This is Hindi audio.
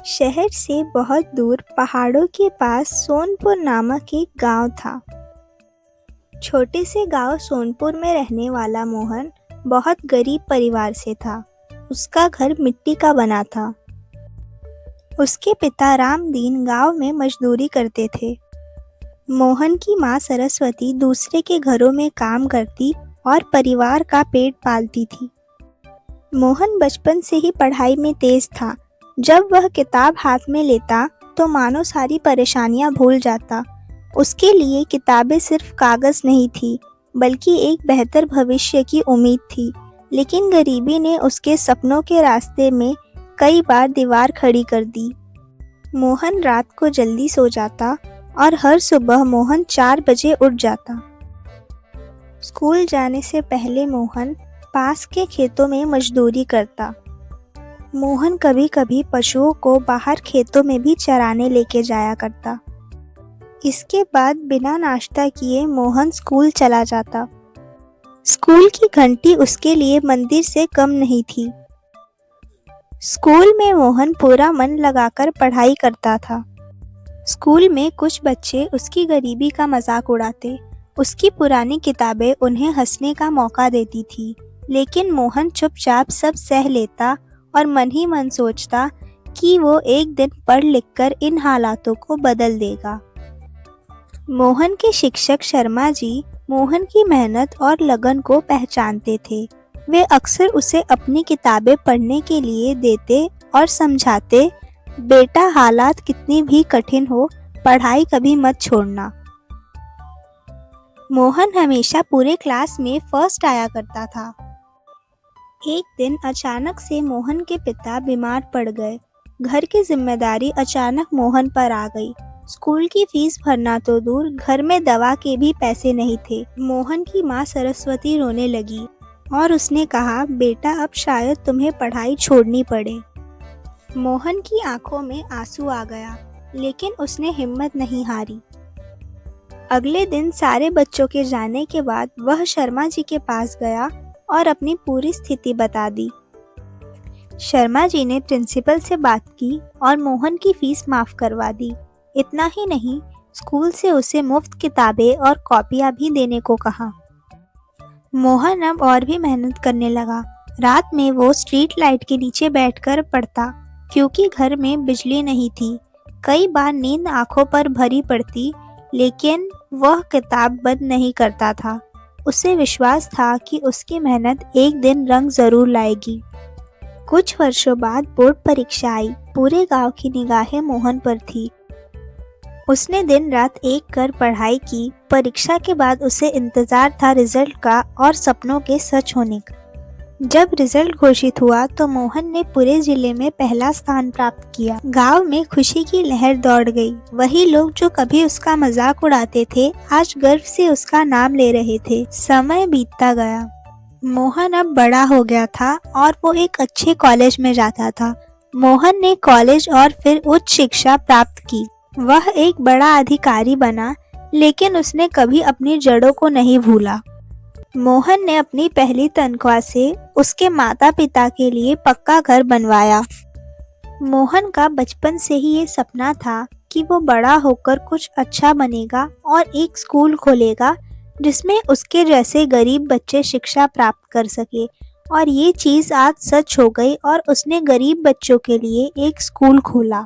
शहर से बहुत दूर पहाड़ों के पास सोनपुर नामक एक गांव था। छोटे से गांव सोनपुर में रहने वाला मोहन बहुत गरीब परिवार से था। उसका घर मिट्टी का बना था। उसके पिता रामदीन गांव में मजदूरी करते थे। मोहन की माँ सरस्वती दूसरे के घरों में काम करती और परिवार का पेट पालती थी। मोहन बचपन से ही पढ़ाई में तेज था। जब वह किताब हाथ में लेता तो मानो सारी परेशानियां भूल जाता। उसके लिए किताबें सिर्फ कागज नहीं थी, बल्कि एक बेहतर भविष्य की उम्मीद थी। लेकिन गरीबी ने उसके सपनों के रास्ते में कई बार दीवार खड़ी कर दी। मोहन रात को जल्दी सो जाता और हर सुबह मोहन 4 बजे उठ जाता। स्कूल जाने से पहले मोहन पास के खेतों में मजदूरी करता। मोहन कभी कभी पशुओं को बाहर खेतों में भी चराने लेके जाया करता। इसके बाद बिना नाश्ता किए मोहन स्कूल चला जाता। स्कूल की घंटी उसके लिए मंदिर से कम नहीं थी। स्कूल में मोहन पूरा मन लगाकर पढ़ाई करता था। स्कूल में कुछ बच्चे उसकी गरीबी का मजाक उड़ाते। उसकी पुरानी किताबें उन्हें हंसने का मौका देती थी, लेकिन मोहन चुपचाप सब सह लेता और मन ही मन सोचता कि वो एक दिन पढ़ लिखकर इन हालातों को बदल देगा। मोहन के शिक्षक शर्मा जी मोहन की मेहनत और लगन को पहचानते थे। वे अक्सर उसे अपनी किताबें पढ़ने के लिए देते और समझाते, बेटा हालात कितनी भी कठिन हो, पढ़ाई कभी मत छोड़ना। मोहन हमेशा पूरे क्लास में फर्स्ट आया करता था। एक दिन अचानक से मोहन के पिता बीमार पड़ गए। घर की जिम्मेदारी अचानक मोहन पर आ गई। स्कूल की फीस भरना तो दूर, घर में दवा के भी पैसे नहीं थे। मोहन की माँ सरस्वती रोने लगी और उसने कहा, बेटा अब शायद तुम्हें पढ़ाई छोड़नी पड़े। मोहन की आंखों में आंसू आ गया, लेकिन उसने हिम्मत नहीं हारी। अगले दिन सारे बच्चों के जाने के बाद वह शर्मा जी के पास गया और अपनी पूरी स्थिति बता दी। शर्मा जी ने प्रिंसिपल से बात की और मोहन की फीस माफ करवा दी। इतना ही नहीं, स्कूल से उसे मुफ्त किताबें और कॉपियां भी देने को कहा। मोहन अब और भी मेहनत करने लगा। रात में वो स्ट्रीट लाइट के नीचे बैठकर पढ़ता, क्योंकि घर में बिजली नहीं थी। कई बार नींद आंखों पर भरी पड़ती, लेकिन वह किताब बंद नहीं करता था। उसे विश्वास था कि उसकी मेहनत एक दिन रंग जरूर लाएगी। कुछ वर्षों बाद बोर्ड परीक्षा आई। पूरे गांव की निगाहें मोहन पर थी। उसने दिन रात एक कर पढ़ाई की। परीक्षा के बाद उसे इंतजार था रिजल्ट का और सपनों के सच होने का। जब रिजल्ट घोषित हुआ तो मोहन ने पूरे जिले में पहला स्थान प्राप्त किया। गांव में खुशी की लहर दौड़ गई। वही लोग जो कभी उसका मजाक उड़ाते थे, आज गर्व से उसका नाम ले रहे थे। समय बीतता गया। मोहन अब बड़ा हो गया था और वो एक अच्छे कॉलेज में जाता था। मोहन ने कॉलेज और फिर उच्च शिक्षा प्राप्त की। वह एक बड़ा अधिकारी बना, लेकिन उसने कभी अपनी जड़ों को नहीं भूला। मोहन ने अपनी पहली तनख्वाह से उसके माता पिता के लिए पक्का घर बनवाया। मोहन का बचपन से ही ये सपना था कि वो बड़ा होकर कुछ अच्छा बनेगा और एक स्कूल खोलेगा जिसमें उसके जैसे गरीब बच्चे शिक्षा प्राप्त कर सके। और ये चीज़ आज सच हो गई और उसने गरीब बच्चों के लिए एक स्कूल खोला।